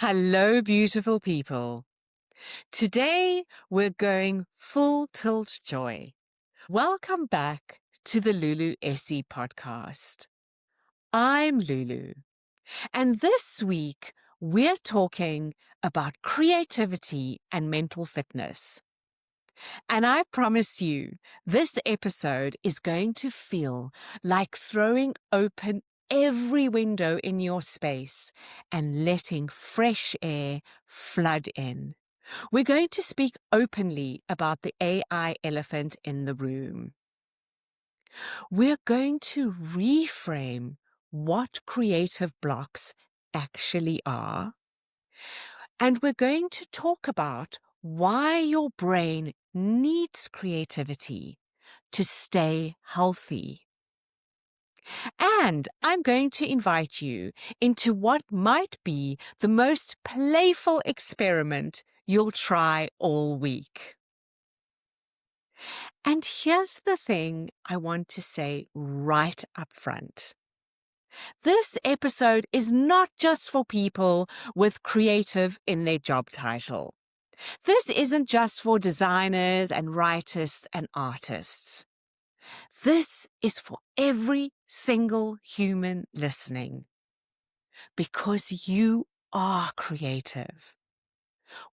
Hello, beautiful people. Today we're going full tilt joy. Welcome back to the Lulu Essey podcast. I'm Lulu, and this week we're talking about creativity and mental fitness. And I promise you, this episode is going to feel like throwing open every window in your space and letting fresh air flood in. We're going to speak openly about the AI elephant in the room. We're going to reframe what creative blocks actually are. And we're going to talk about why your brain needs creativity to stay healthy. And I'm going to invite you into what might be the most playful experiment you'll try all week. And here's the thing I want to say right up front. This episode is not just for people with creative in their job title. This isn't just for designers and writers and artists. This is for every single human listening. Because you are creative.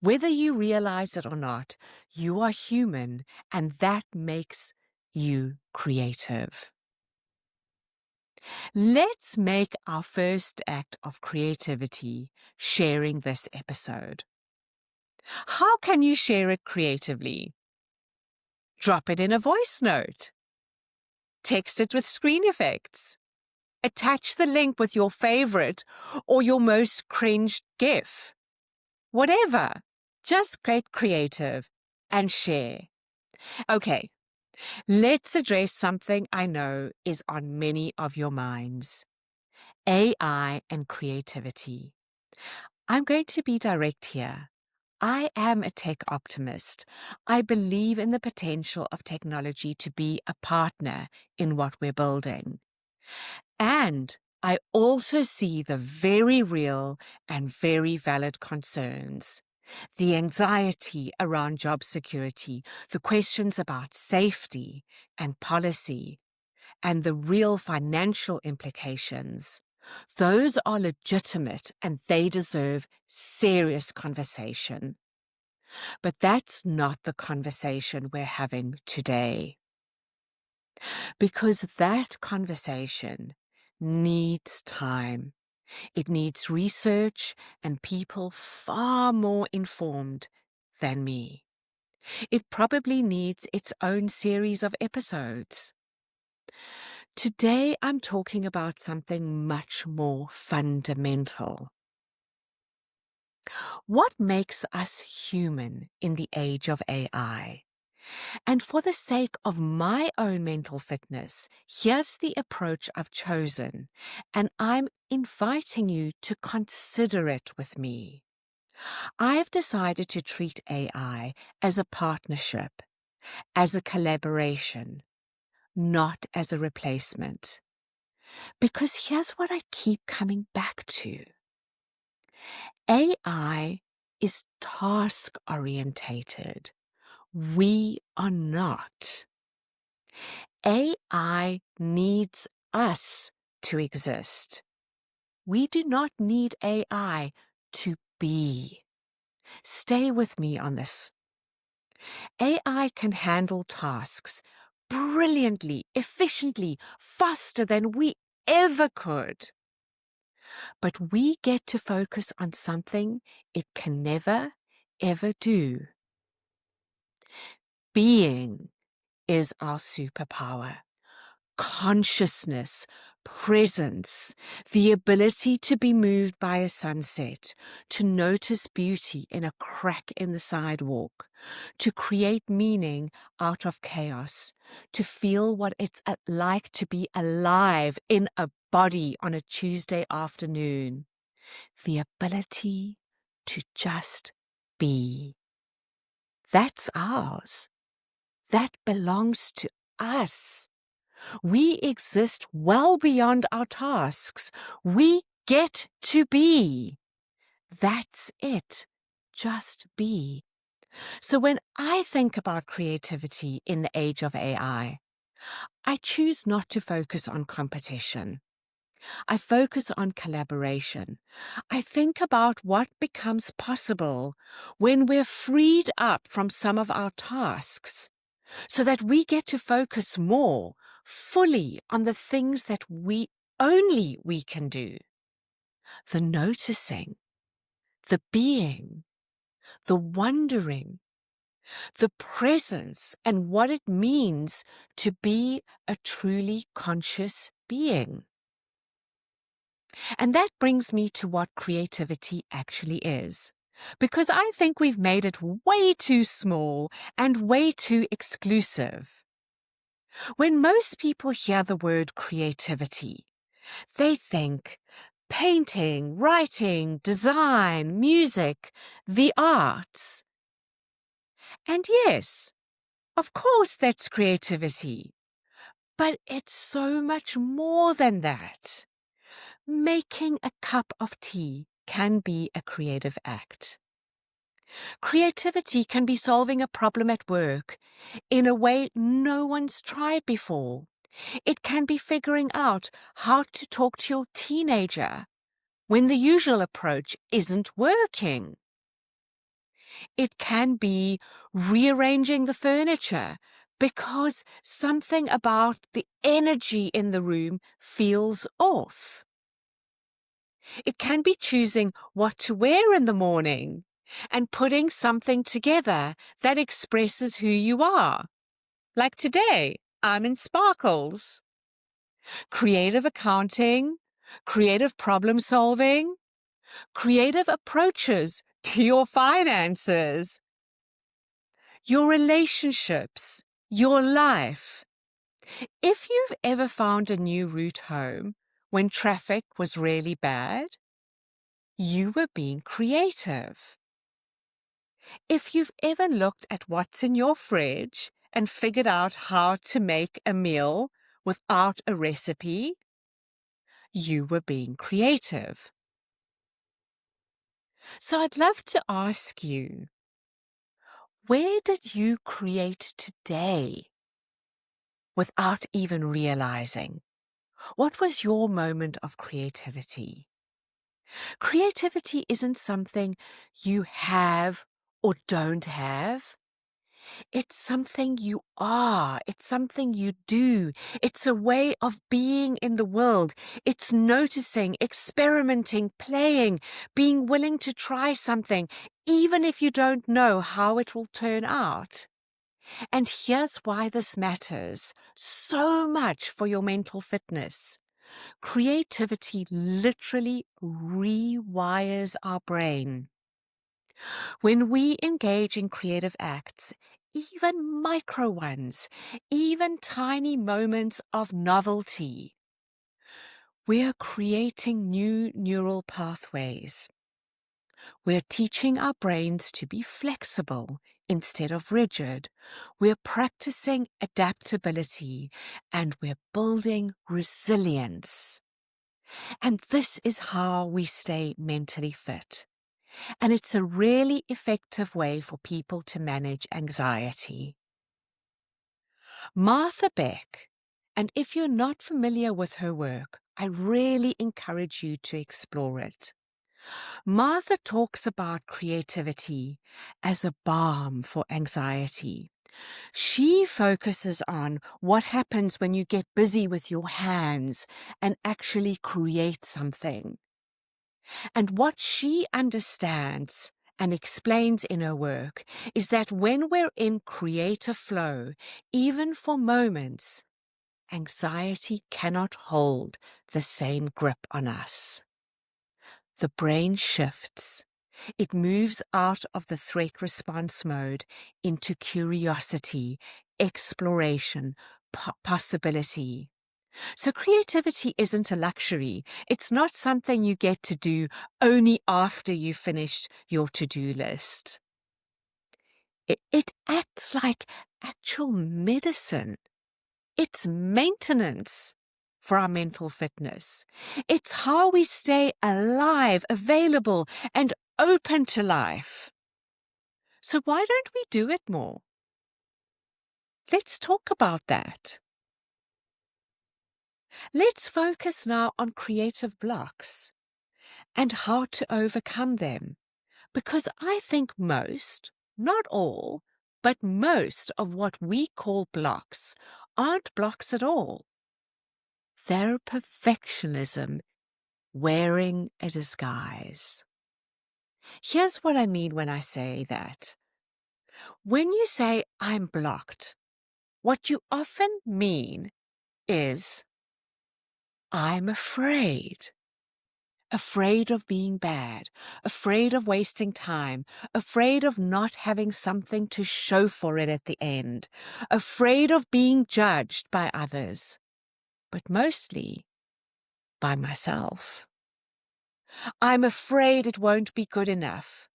Whether you realize it or not, you are human, and that makes you creative. Let's make our first act of creativity sharing this episode. How can you share it creatively? Drop it in a voice note. Text it with screen effects. Attach the link with your favorite or your most cringed GIF. Whatever. Just get creative and share. Okay, let's address something I know is on many of your minds. AI and creativity. I'm going to be direct here. I am a tech optimist. I believe in the potential of technology to be a partner in what we're building. And I also see the very real and very valid concerns. The anxiety around job security, the questions about safety and policy, and the real financial implications. Those are legitimate and they deserve serious conversation. But that's not the conversation we're having today. Because that conversation needs time. It needs research and people far more informed than me. It probably needs its own series of episodes. Today, I'm talking about something much more fundamental. What makes us human in the age of AI? And for the sake of my own mental fitness, here's the approach I've chosen, and I'm inviting you to consider it with me. I've decided to treat AI as a partnership, as a collaboration, not as a replacement. Because here's what I keep coming back to. AI is task-orientated. We are not. AI needs us to exist. We do not need AI to be. Stay with me on this. AI can handle tasks brilliantly, efficiently, faster than we ever could. But we get to focus on something it can never, ever do. Being is our superpower. Consciousness, presence, the ability to be moved by a sunset, to notice beauty in a crack in the sidewalk, to create meaning out of chaos, to feel what it's like to be alive in a body on a Tuesday afternoon, the ability to just be. That's ours. That belongs to us. We exist well beyond our tasks. We get to be. That's it. Just be. So when I think about creativity in the age of AI, I choose not to focus on competition. I focus on collaboration. I think about what becomes possible when we're freed up from some of our tasks so that we get to focus more fully on the things that only we can do. The noticing, the being, the wondering, the presence, and what it means to be a truly conscious being. And that brings me to what creativity actually is. Because I think we've made it way too small and way too exclusive. When most people hear the word creativity, they think painting, writing, design, music, the arts. And yes, of course that's creativity. But it's so much more than that. Making a cup of tea can be a creative act. Creativity can be solving a problem at work in a way no one's tried before. It can be figuring out how to talk to your teenager when the usual approach isn't working. It can be rearranging the furniture because something about the energy in the room feels off. It can be choosing what to wear in the morning and putting something together that expresses who you are. Like today, I'm in sparkles. Creative accounting, creative problem solving, creative approaches to your finances, your relationships, your life. If you've ever found a new route home when traffic was really bad, you were being creative. If you've ever looked at what's in your fridge and figured out how to make a meal without a recipe, you were being creative. So I'd love to ask you, where did you create today without even realizing? What was your moment of creativity? Creativity isn't something you have or don't have. It's something you are. It's something you do. It's a way of being in the world. It's noticing, experimenting, playing, being willing to try something, even if you don't know how it will turn out. And here's why this matters so much for your mental fitness. Creativity literally rewires our brain. When we engage in creative acts, even micro ones, even tiny moments of novelty, we're creating new neural pathways. We're teaching our brains to be flexible instead of rigid. We're practicing adaptability and we're building resilience. And this is how we stay mentally fit. And it's a really effective way for people to manage anxiety. Martha Beck, and if you're not familiar with her work, I really encourage you to explore it. Martha talks about creativity as a balm for anxiety. She focuses on what happens when you get busy with your hands and actually create something. And what she understands and explains in her work is that when we're in creative flow, even for moments, anxiety cannot hold the same grip on us. The brain shifts. It moves out of the threat response mode into curiosity, exploration, possibility. So creativity isn't a luxury. It's not something you get to do only after you've finished your to-do list. It acts like actual medicine. It's maintenance for our mental fitness. It's how we stay alive, available, and open to life. So why don't we do it more? Let's talk about that. Let's focus now on creative blocks and how to overcome them. Because I think most, not all, but most of what we call blocks aren't blocks at all. They're perfectionism wearing a disguise. Here's what I mean when I say that. When you say I'm blocked, what you often mean is I'm afraid. Afraid of being bad, afraid of wasting time, afraid of not having something to show for it at the end, afraid of being judged by others, but mostly by myself. I'm afraid it won't be good enough,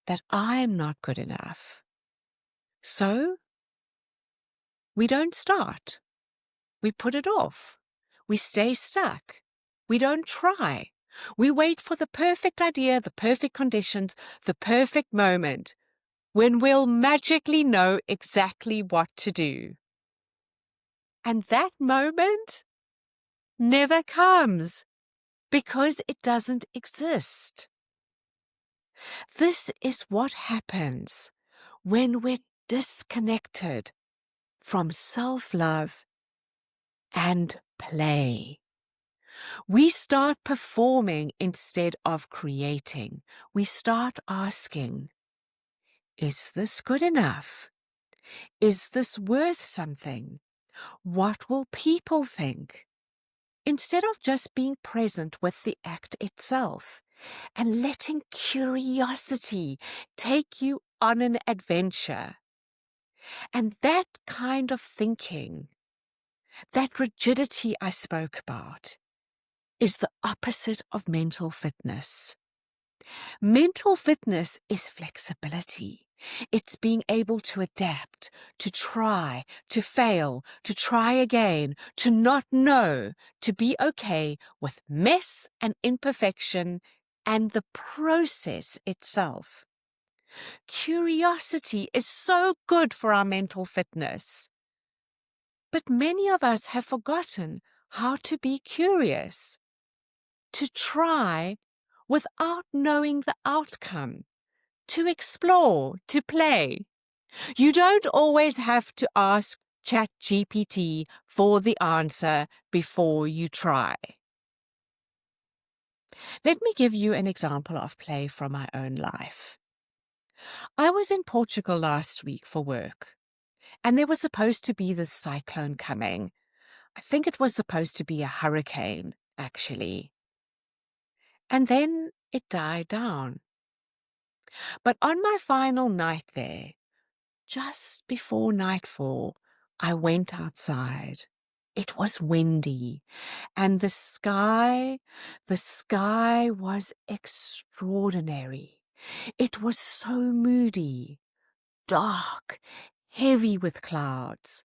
that I'm not good enough. So, we don't start. We put it off. We stay stuck. We don't try. We wait for the perfect idea, the perfect conditions, the perfect moment when we'll magically know exactly what to do. And that moment never comes because it doesn't exist. This is what happens when we're disconnected from self-love and play. We start performing instead of creating. We start asking, is this good enough? Is this worth something? What will people think? Instead of just being present with the act itself and letting curiosity take you on an adventure. And that kind of thinking, that rigidity I spoke about, is the opposite of mental fitness. Mental fitness is flexibility. It's being able to adapt, to try, to fail, to try again, to not know, to be okay with mess and imperfection and the process itself. Curiosity is so good for our mental fitness. But many of us have forgotten how to be curious, to try without knowing the outcome, to explore, to play. You don't always have to ask ChatGPT for the answer before you try. Let me give you an example of play from my own life. I was in Portugal last week for work, and there was supposed to be this cyclone coming. I think it was supposed to be a hurricane, actually. And then it died down. But on my final night there, just before nightfall, I went outside. It was windy, and the sky was extraordinary. It was so moody, dark, heavy with clouds.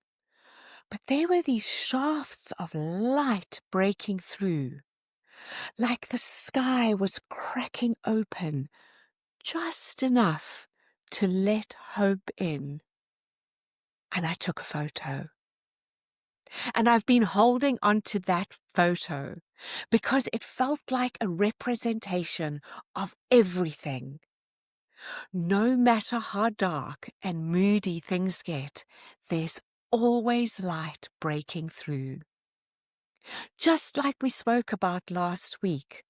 But there were these shafts of light breaking through, like the sky was cracking open just enough to let hope in. And I took a photo. And I've been holding on to that photo because it felt like a representation of everything. No matter how dark and moody things get, there's always light breaking through. Just like we spoke about last week,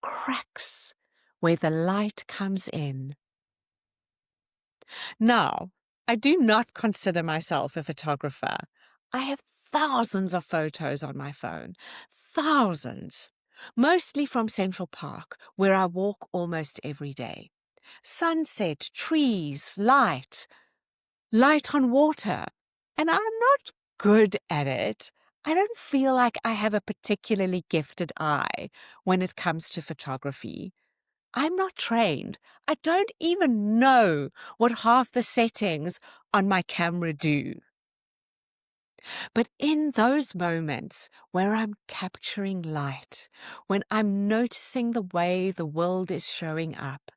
cracks where the light comes in. Now, I do not consider myself a photographer. I have thousands of photos on my phone. Thousands. Mostly from Central Park, where I walk almost every day. Sunset, trees, light on water. And I'm not good at it. I don't feel like I have a particularly gifted eye when it comes to photography. I'm not trained. I don't even know what half the settings on my camera do. But in those moments where I'm capturing light, when I'm noticing the way the world is showing up,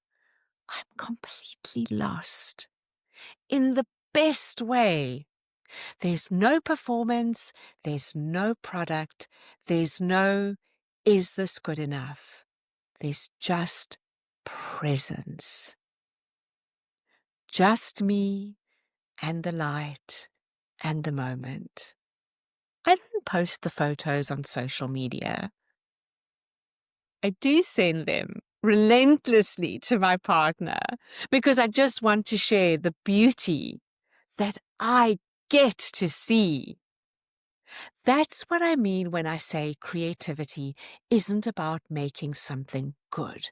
I'm completely lost in the best way. There's no performance, there's no product, there's no, is this good enough? There's just presence. Just me and the light and the moment. I don't post the photos on social media. I do send them relentlessly to my partner because I just want to share the beauty that I get to see. That's what I mean when I say creativity isn't about making something good.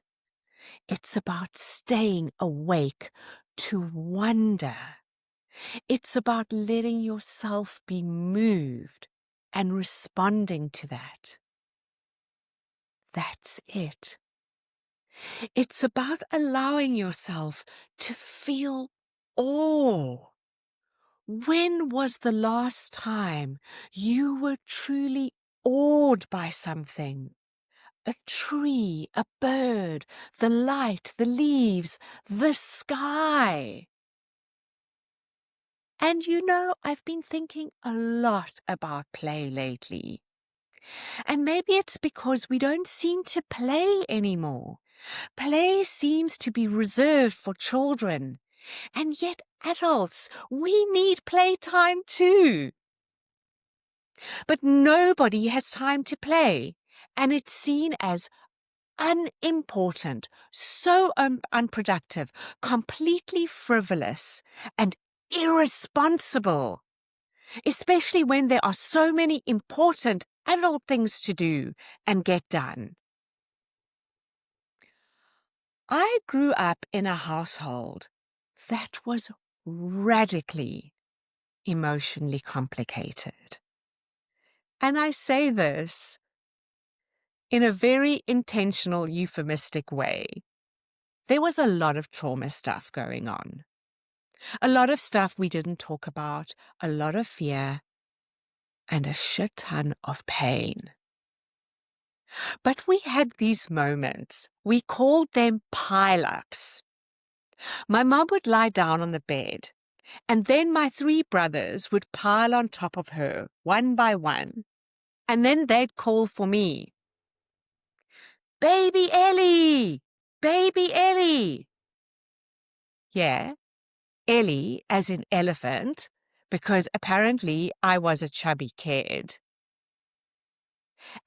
It's about staying awake to wonder. It's about letting yourself be moved and responding to that. That's it. It's about allowing yourself to feel awe. When was the last time you were truly awed by something? A tree, a bird, the light, the leaves, the sky. And I've been thinking a lot about play lately. And maybe it's because we don't seem to play anymore. Play seems to be reserved for children. And yet adults, we need playtime too. But nobody has time to play. And it's seen as unimportant, so unproductive, completely frivolous, and irresponsible, especially when there are so many important adult things to do and get done. I grew up in a household that was radically emotionally complicated. And I say this in a very intentional, euphemistic way. There was a lot of trauma stuff going on. A lot of stuff we didn't talk about, a lot of fear, and a shit ton of pain. But we had these moments. We called them pile-ups. My mum would lie down on the bed, and then my 3 brothers would pile on top of her, one by one, and then they'd call for me. Baby Ellie! Baby Ellie! Yeah, Ellie as in elephant, because apparently I was a chubby kid.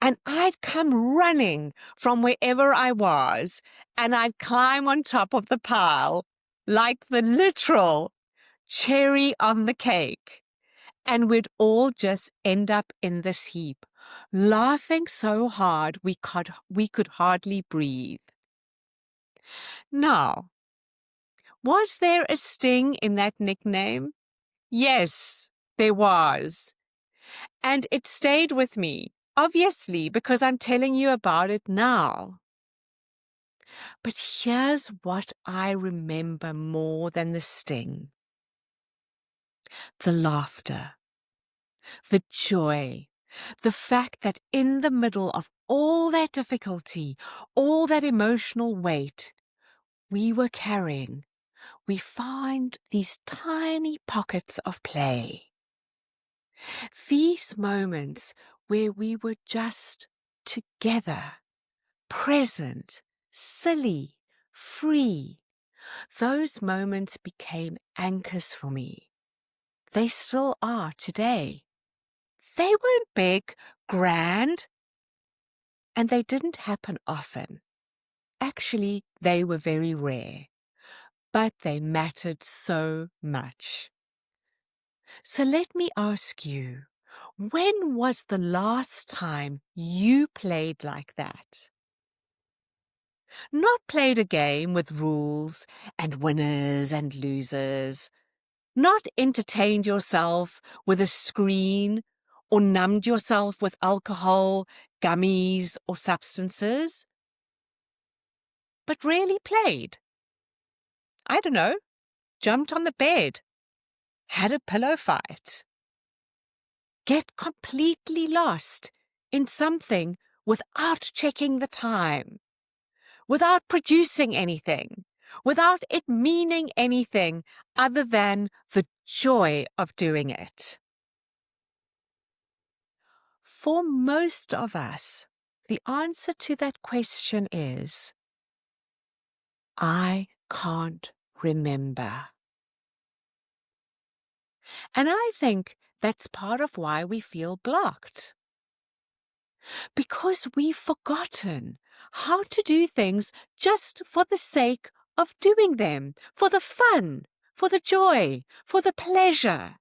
And I'd come running from wherever I was, and I'd climb on top of the pile like the literal cherry on the cake. And we'd all just end up in this heap, laughing so hard we could hardly breathe. Now, was there a sting in that nickname? Yes, there was. And it stayed with me, obviously, because I'm telling you about it now. But here's what I remember more than the sting. The laughter, the joy, the fact that in the middle of all that difficulty, all that emotional weight we were carrying, we find these tiny pockets of play. These moments where we were just together, present, silly, free. Those moments became anchors for me. They still are today. They weren't big, grand, and they didn't happen often. Actually, they were very rare, but they mattered so much. So let me ask you, when was the last time you played like that? Not played a game with rules and winners and losers. Not entertained yourself with a screen or numbed yourself with alcohol, gummies, or substances. But really played. I don't know, jumped on the bed, had a pillow fight. Get completely lost in something without checking the time, without producing anything, without it meaning anything other than the joy of doing it? For most of us, the answer to that question is, I can't remember. And I think that's part of why we feel blocked. Because we've forgotten how to do things just for the sake of doing them, for the fun, for the joy, for the pleasure,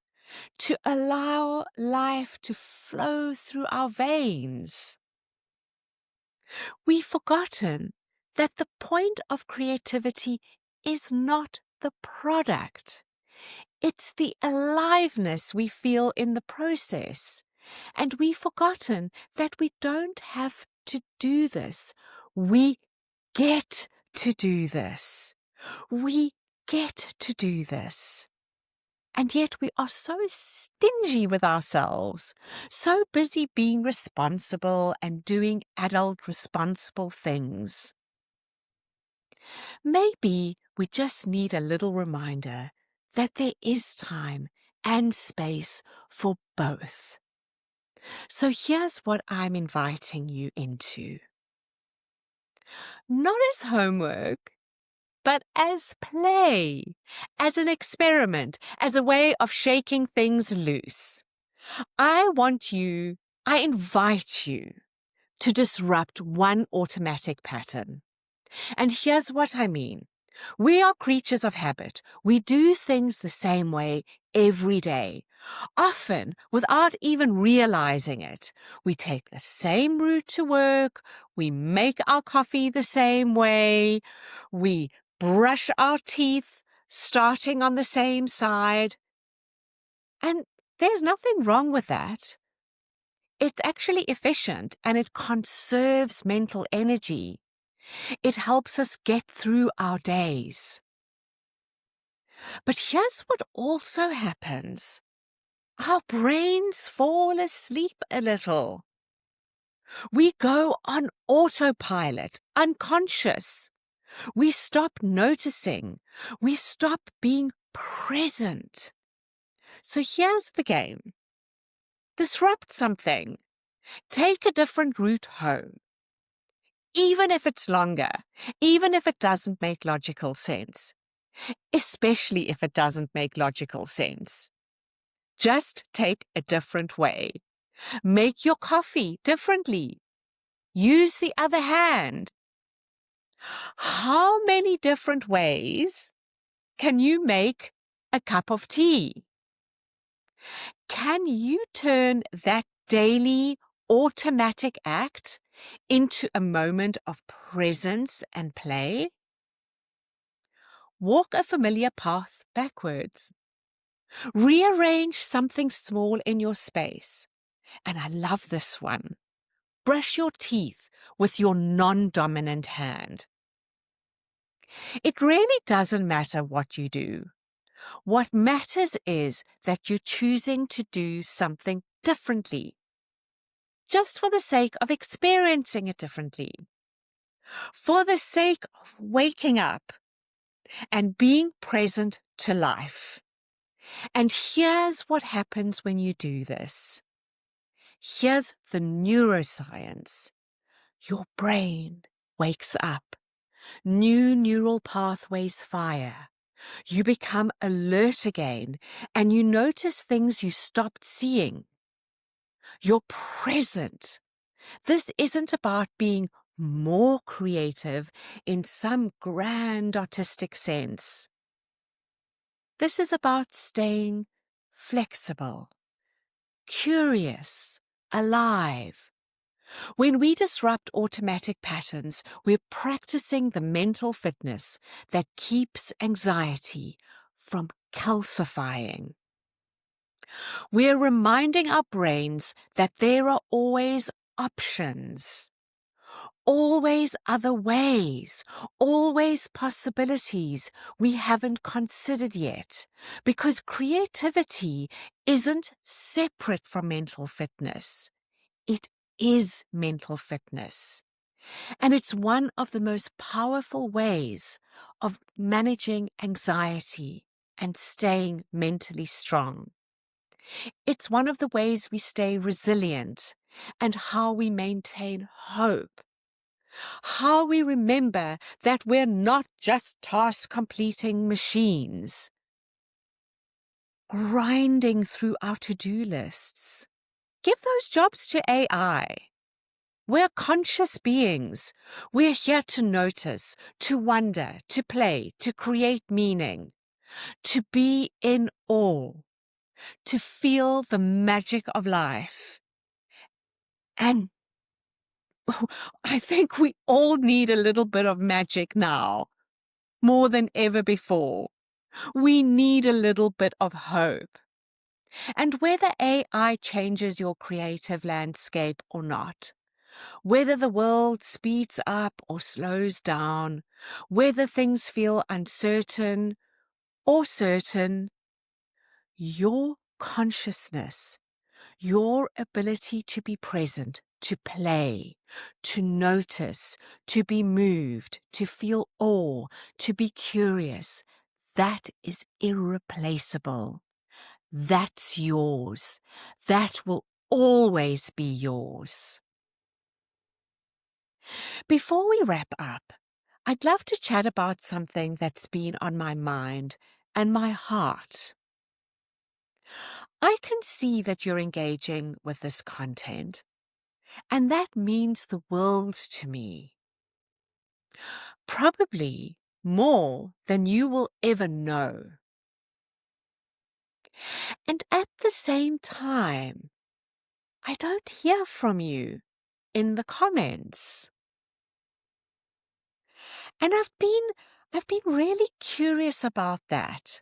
to allow life to flow through our veins. We've forgotten that the point of creativity is not the product. It's the aliveness we feel in the process. And we've forgotten that we don't have to do this. We get to do this. We get to do this. And yet we are so stingy with ourselves, so busy being responsible and doing adult responsible things. Maybe we just need a little reminder that there is time and space for both. So here's what I'm inviting you into. Not as homework, but as play, as an experiment, as a way of shaking things loose. I invite you to disrupt one automatic pattern. And here's what I mean. We are creatures of habit. We do things the same way every day, often without even realizing it. We take the same route to work. We make our coffee the same way. We brush our teeth, starting on the same side. And there's nothing wrong with that. It's actually efficient and it conserves mental energy. It helps us get through our days. But here's what also happens. Our brains fall asleep a little. We go on autopilot, unconscious. We stop noticing. We stop being present. So here's the game. Disrupt something. Take a different route home. Even if it's longer, even if it doesn't make logical sense. Especially if it doesn't make logical sense. Just take a different way. Make your coffee differently. Use the other hand. How many different ways can you make a cup of tea? Can you turn that daily automatic act into a moment of presence and play? Walk a familiar path backwards. Rearrange something small in your space. And I love this one. Brush your teeth with your non-dominant hand. It really doesn't matter what you do. What matters is that you're choosing to do something differently, just for the sake of experiencing it differently, for the sake of waking up and being present to life. And here's what happens when you do this. Here's the neuroscience. Your brain wakes up. New neural pathways fire. You become alert again, and you notice things you stopped seeing. You're present. This isn't about being more creative in some grand artistic sense. This is about staying flexible, curious, alive. When we disrupt automatic patterns, we're practicing the mental fitness that keeps anxiety from calcifying. We're reminding our brains that there are always options, always other ways, always possibilities we haven't considered yet, because creativity isn't separate from mental fitness. It is mental fitness. And it's one of the most powerful ways of managing anxiety and staying mentally strong. It's one of the ways we stay resilient and how we maintain hope. How we remember that we're not just task-completing machines, grinding through our to-do lists. Give those jobs to AI. We're conscious beings. We're here to notice, to wonder, to play, to create meaning, to be in awe, to feel the magic of life. And I think we all need a little bit of magic now, more than ever before. We need a little bit of hope. And whether AI changes your creative landscape or not, whether the world speeds up or slows down, whether things feel uncertain or certain, your consciousness, your ability to be present, to play, to notice, to be moved, to feel awe, to be curious, that is irreplaceable. That's yours. That will always be yours. Before we wrap up, I'd love to chat about something that's been on my mind and my heart. I can see that you're engaging with this content, and that means the world to me. Probably more than you will ever know. And at the same time, I don't hear from you in the comments. And I've been really curious about that.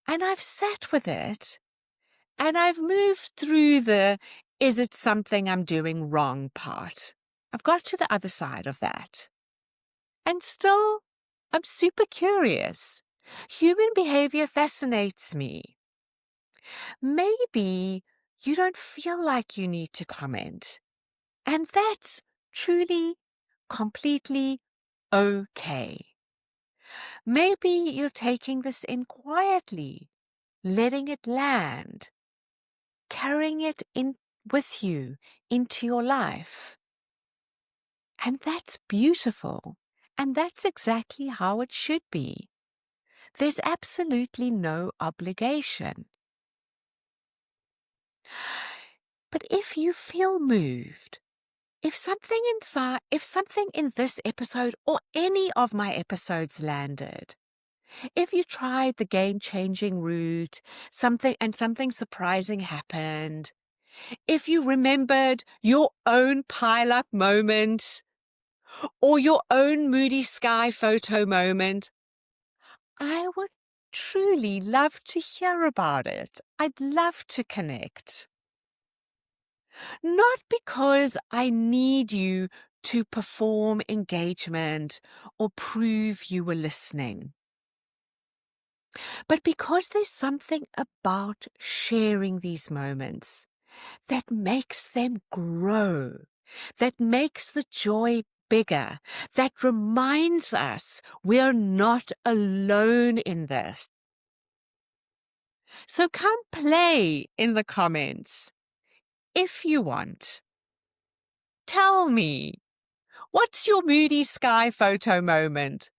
And I've sat with it, and I've moved through the is it something I'm doing wrong part. I've got to the other side of that. And still, I'm super curious. Human behavior fascinates me. Maybe you don't feel like you need to comment. And that's truly, completely okay. Maybe you're taking this in quietly, letting it land, carrying it in with you into your life. And that's beautiful. And that's exactly how it should be. There's absolutely no obligation. But if you feel moved, if something in this episode or any of my episodes landed, if you tried the game-changing route, something surprising happened, if you remembered your own pile-up moment or your own moody sky photo moment, I would truly love to hear about it. I'd love to connect. Not because I need you to perform engagement or prove you were listening, but because there's something about sharing these moments that makes them grow, that makes the joy bigger, that reminds us we're not alone in this. So come play in the comments if you want. Tell me, what's your moody sky photo moment?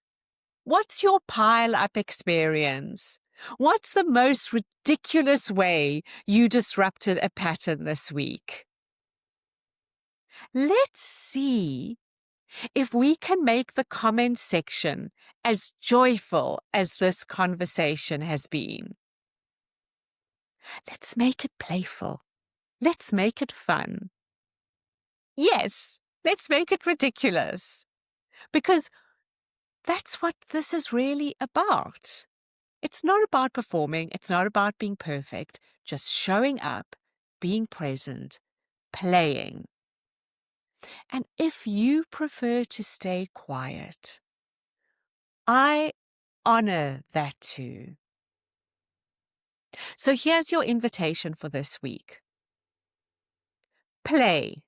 What's your pile-up experience? What's the most ridiculous way you disrupted a pattern this week? Let's see if we can make the comments section as joyful as this conversation has been. Let's make it playful. Let's make it fun. Yes, let's make it ridiculous. Because that's what this is really about. It's not about performing. It's not about being perfect. Just showing up, being present, playing. And if you prefer to stay quiet, I honor that too. So here's your invitation for this week. Play.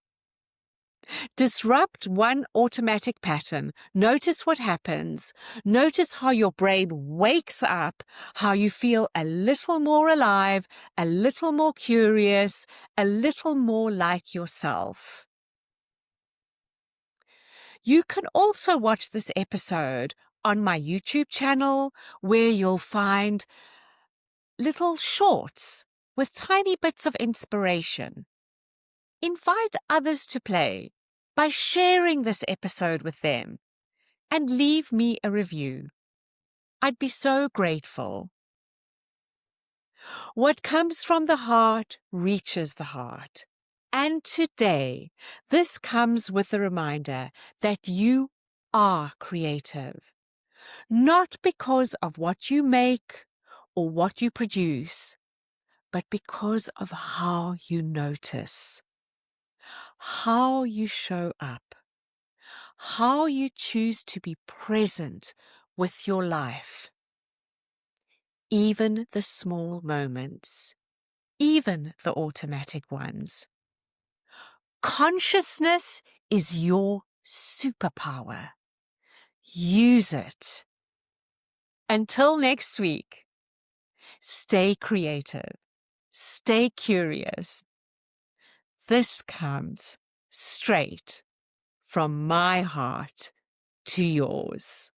Disrupt one automatic pattern. Notice what happens. Notice how your brain wakes up, how you feel a little more alive, a little more curious, a little more like yourself. You can also watch this episode on my YouTube channel, where you'll find little shorts with tiny bits of inspiration. Invite others to play by sharing this episode with them and leave me a review. I'd be so grateful. What comes from the heart reaches the heart. And today, this comes with the reminder that you are creative, not because of what you make or what you produce, but because of how you notice, how you show up, how you choose to be present with your life. Even the small moments, even the automatic ones. Consciousness is your superpower. Use it. Until next week, stay creative, stay curious. This comes straight from my heart to yours.